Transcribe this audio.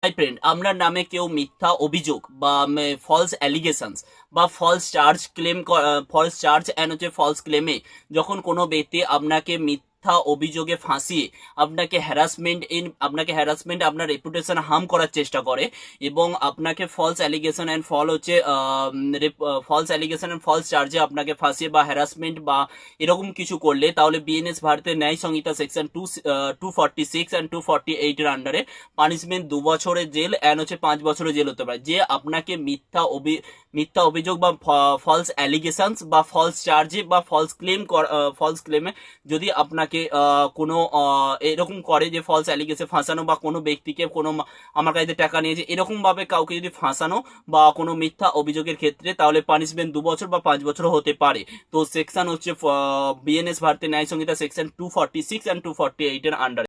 Hi friend, আপনার নামে কেউ মিথ্যা অভিযোগ বা ফলস অ্যালিগেশনস বা ফলস চার্জ অ্যান্ড হচ্ছে ফলস ক্লেমে যখন কোনো ব্যক্তি আপনাকে মিথ্যা অভিযোগে ফাঁসিয়ে আপনাকে হ্যারাসমেন্ট আপনার রেপুটেশন হার্ম করার চেষ্টা করে এবং আপনাকে ফলস অ্যালিগেশন অ্যান্ড ফলস চার্জে আপনাকে ফাঁসিয়ে বা হ্যারাসমেন্ট বা এরকম কিছু করলে, তাহলে বিএনএস ভারতের ন্যায় সংহিতা সেকশন 246 অ্যান্ড 248 এর আন্ডারে পানিশমেন্ট 2 বছরের জেল অ্যান্ড হচ্ছে 5 বছরের জেল হতে পারে। যে আপনাকে মিথ্যা অভিযোগ বা ফলস অ্যালিগেশনস বা ফলস চার্জে বা ফলস ক্লেমে যদি আপনাকে কোনো এরকম করে যে ফলস অ্যালিগেশন ফাঁসানো বা কোনো ব্যক্তিকে আমার কাছে টাকা নিয়েছে এরকম ভাবে কাউকে যদি ফাঁসানো বা কোনো মিথ্যা অভিযোগের ক্ষেত্রে, তাহলে পানিশমেন্ট 2 বছর বা 5 বছর হতে পারে। তো সেকশন হচ্ছে বিএনএস ভারতের ন্যায় সংহিতা সেকশন 246 অ্যান্ড 248 এর আন্ডারে।